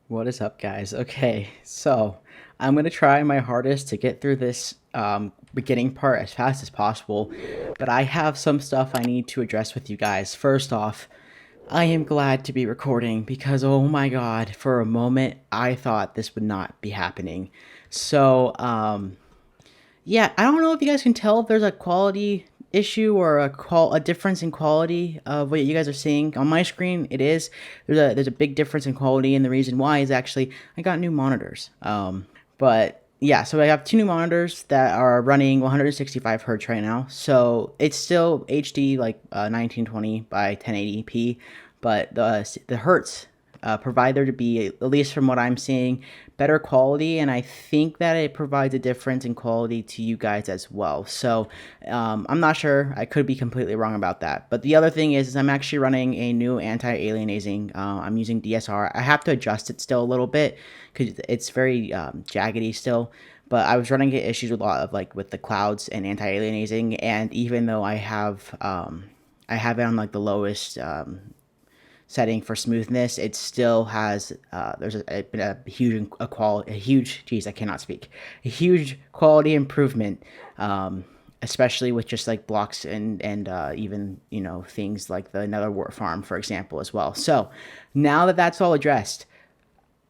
What is up, guys? Okay, so I'm gonna try my hardest to get through this beginning part as fast as possible, but I have some stuff I need to address with you guys. First off, I am glad to be recording because oh my god, for a moment I thought this would not be happening. So, yeah, I don't know if you guys can tell if there's a quality issue or a difference in quality of what you guys are seeing on my screen. It is there's a big difference in quality, and the reason why is actually I got new monitors. But yeah, so I have two new monitors that are running 165 hertz right now. So it's still HD, like 1920 by 1080p, but the hertz provide there to be, at least from what I'm seeing, better quality, and I think that it provides a difference in quality to you guys as well. So I'm not sure. I could be completely wrong about that. But the other thing is I'm actually running a new anti-aliasing. I'm using DSR. I have to adjust it still a little bit because it's very jaggedy still. But I was running into issues with a lot of with the clouds and anti-aliasing, and even though I have it on like the lowest setting for smoothness, it still has been a huge a huge geez I cannot speak a huge quality improvement, especially with just like blocks and even things like the nether wart farm, for example, as well. So now that that's all addressed,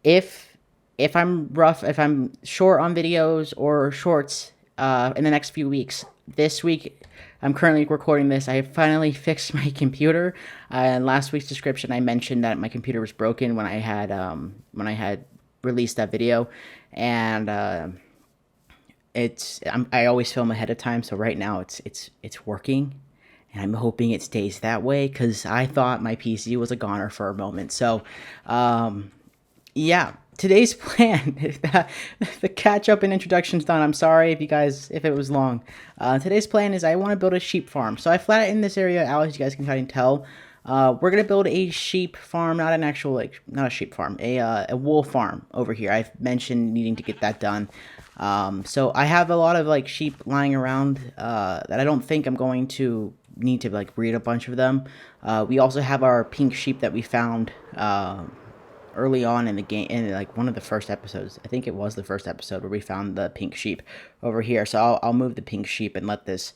if if I'm short on videos or shorts in the next few weeks, this week I'm currently recording this. I finally fixed my computer. In last week's description, I mentioned that my computer was broken when I had released that video, and I always film ahead of time. So right now it's working, and I'm hoping it stays that way because I thought my PC was a goner for a moment. So, yeah, today's plan. The catch up and introduction's done. I'm sorry if it was long. Today's plan is I want to build a sheep farm. So I flat in this area out, as you guys can try and tell. We're gonna build a sheep farm, not an actual not a sheep farm, a wool farm over here. I've mentioned needing to get that done. So I have a lot of sheep lying around that I don't think I'm going to need to breed a bunch of them. We also have our pink sheep that we found early on in the game, in one of the first episodes. I think it was the first episode where we found the pink sheep over here. So I'll move the pink sheep and let this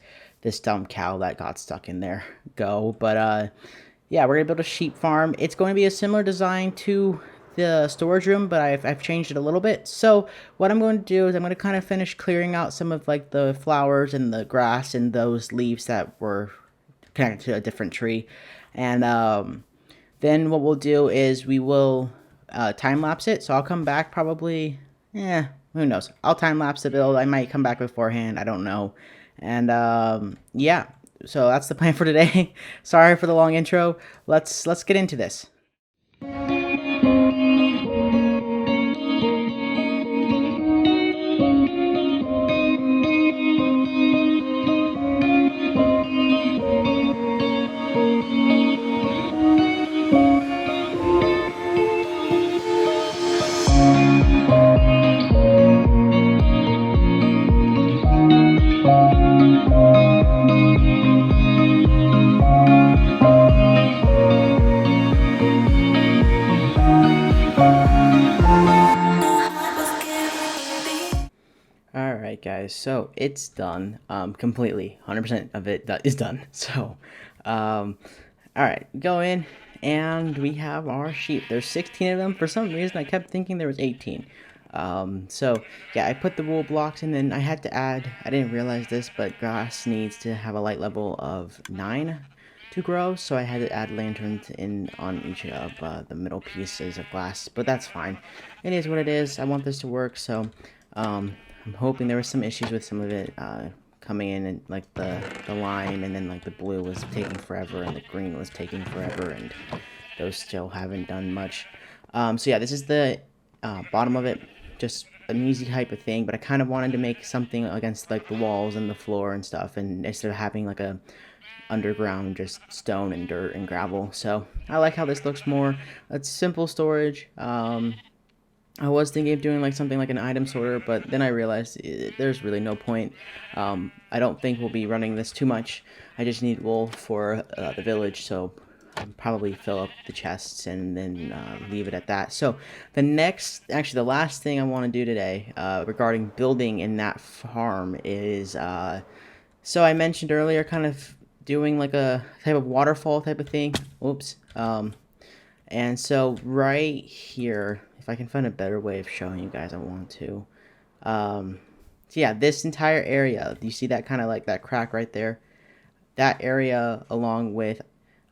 dumb cow that got stuck in there go. But yeah, we're gonna build a sheep farm. It's going to be a similar design to the storage room, but I've changed it a little bit. So what I'm going to do is I'm going to kind of finish clearing out some of the flowers and the grass and those leaves that were connected to a different tree. And then what we'll do is we will time lapse it. So I'll come back probably, who knows? I'll time lapse the build. I might come back beforehand. I don't know. And yeah, so that's the plan for today. Sorry for the long intro. Let's get into this. All right, guys. So it's done. Completely, 100% of it is done. So, all right, go in, and we have our sheep. There's 16 of them. For some reason, I kept thinking there was 18. So yeah, I put the wool blocks, and then I had to add. I didn't realize this, but grass needs to have a light level of 9 to grow, so I had to add lanterns in on each of the middle pieces of glass. But that's fine. It is what it is. I want this to work, so. I'm hoping there were some issues with some of it coming in, and the lime, and then the blue was taking forever, and the green was taking forever, and those still haven't done much. So yeah, this is the bottom of it, just an easy type of thing, but I kind of wanted to make something against the walls and the floor and stuff, and instead of having a underground just stone and dirt and gravel. So I like how this looks more. It's simple storage. I was thinking of doing something like an item sorter, but then I realized there's really no point. I don't think we'll be running this too much. I just need wool for the village, so probably fill up the chests and then leave it at that. So actually the last thing I want to do today regarding building in that farm is, so I mentioned earlier kind of doing like a type of waterfall type of thing. Oops. And so right here, if I can find a better way of showing you guys, I want to. So yeah, this entire area, you see that kind of like that crack right there? That area along with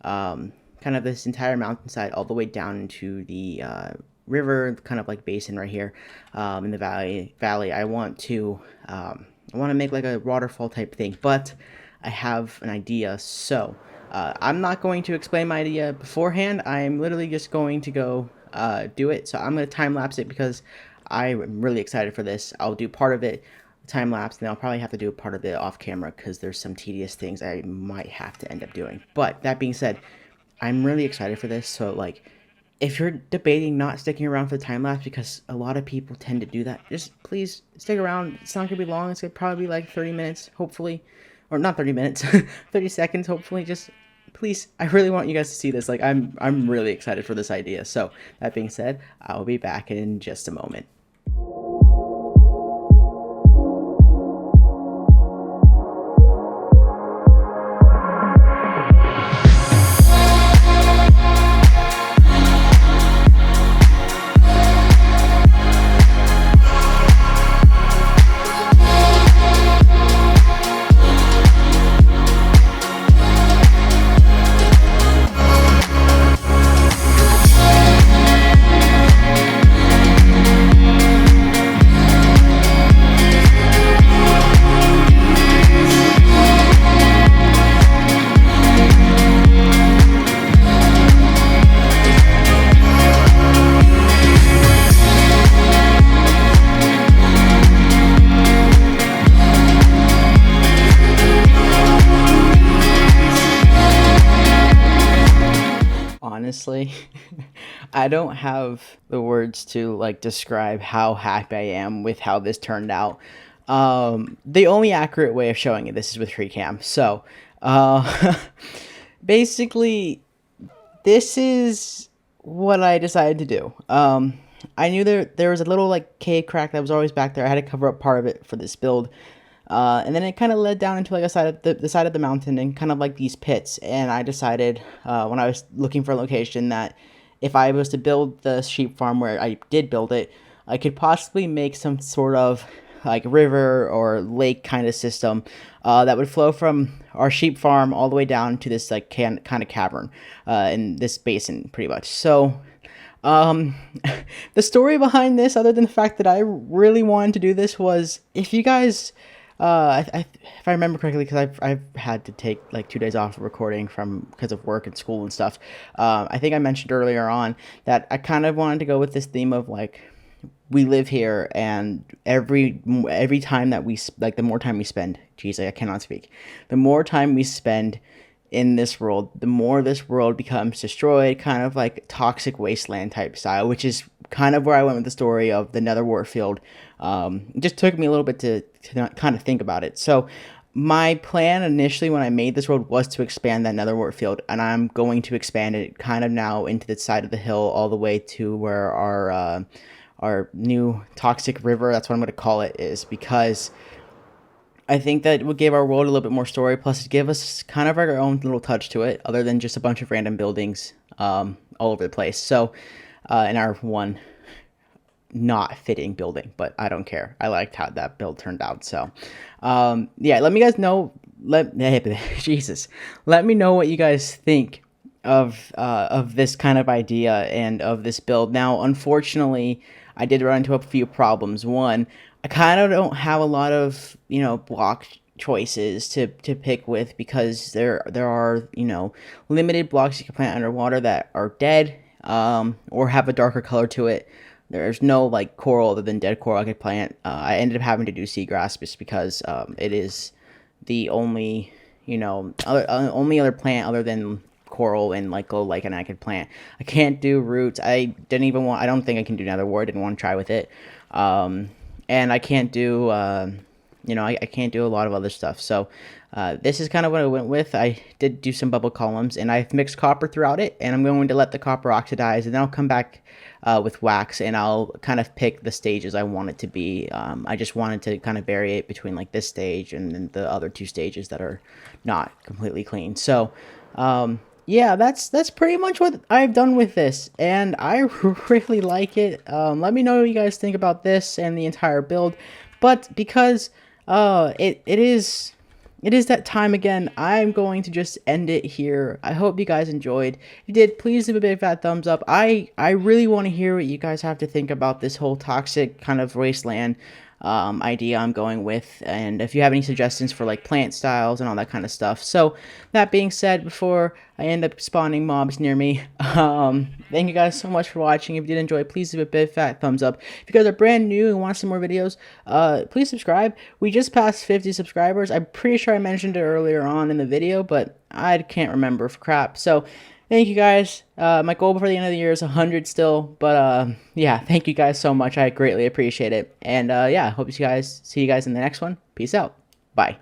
kind of this entire mountainside all the way down into the river, kind of like basin right here in the valley. I want to make like a waterfall type thing, but I have an idea. So I'm not going to explain my idea beforehand. I'm literally just going to go do it. So I'm going to time lapse it because I'm really excited for this. I'll do part of it time lapse, and I'll probably have to do a part of it off camera because there's some tedious things I might have to end up doing. But that being said, I'm really excited for this. So like, if you're debating not sticking around for the time lapse, because a lot of people tend to do that, just please stick around. It's not gonna be long. It's gonna probably be like 30 minutes, hopefully, or not 30 minutes, 30 seconds, hopefully. Just please, I really want you guys to see this. Like, I'm really excited for this idea. So that being said, I'll be back in just a moment. Honestly, I don't have the words to like describe how happy I am with how this turned out. The only accurate way of showing it, this is with free cam. So, basically, this is what I decided to do. I knew there was a little like cave crack that was always back there. I had to cover up part of it for this build. And then it kind of led down into like a side of the side of the mountain and kind of like these pits. And I decided when I was looking for a location that if I was to build the sheep farm where I did build it, I could possibly make some sort of like river or lake kind of system that would flow from our sheep farm all the way down to this like kind of cavern in this basin pretty much. So the story behind this, other than the fact that I really wanted to do this, was if you guys if I remember correctly, because I've had to take like 2 days off of recording because of work and school and stuff. I think I mentioned earlier on that I kind of wanted to go with this theme of like, we live here, and every time that the more time we spend, geez, I cannot speak. The more time we spend in this world, the more this world becomes destroyed, kind of like toxic wasteland type style, which is kind of where I went with the story of the Nether Warfield. It just took me a little bit to kind of think about it. So my plan initially when I made this world was to expand that Nether Warfield, and I'm going to expand it kind of now into the side of the hill all the way to where our new toxic river, that's what I'm going to call it, is, because I think that it would give our world a little bit more story, plus it give us kind of our own little touch to it, other than just a bunch of random buildings all over the place. So, in our one not fitting building, but I don't care. I liked how that build turned out. So, yeah, let me guys know. Jesus, let me know what you guys think of this kind of idea and of this build. Now, unfortunately, I did run into a few problems. One, I kind of don't have a lot of, block choices to pick with, because there are, limited blocks you can plant underwater that are dead, or have a darker color to it. There's no like coral other than dead coral I could plant. I ended up having to do seagrass just because it is the only, only other plant other than coral and like lichen I could plant. I can't do roots. I don't think I can do nether wart. I didn't want to try with it. And I can't do you know, I can't do a lot of other stuff. So this is kind of what I went with. I did do some bubble columns, and I've mixed copper throughout it, and I'm going to let the copper oxidize, and then I'll come back with wax, and I'll kind of pick the stages I want it to be. I just wanted to kind of vary it between like this stage and then the other two stages that are not completely clean. So yeah, that's pretty much what I've done with this, and I really like it. Let me know what you guys think about this and the entire build. But because it is that time again, I'm going to just end it here. I hope you guys enjoyed. If you did, please leave a big fat thumbs up. I really want to hear what you guys have to think about this whole toxic kind of wasteland idea I'm going with, and if you have any suggestions for like plant styles and all that kind of stuff. So that being said, before I end up spawning mobs near me, thank you guys so much for watching. If you did enjoy, please leave a big fat thumbs up. If you guys are brand new and want some more videos, please subscribe. We just passed 50 subscribers. I'm pretty sure I mentioned it earlier on in the video, but I can't remember for crap. So thank you guys. My goal before the end of the year is 100 still, but yeah, thank you guys so much. I greatly appreciate it. And yeah, hope you guys see you guys in the next one. Peace out. Bye.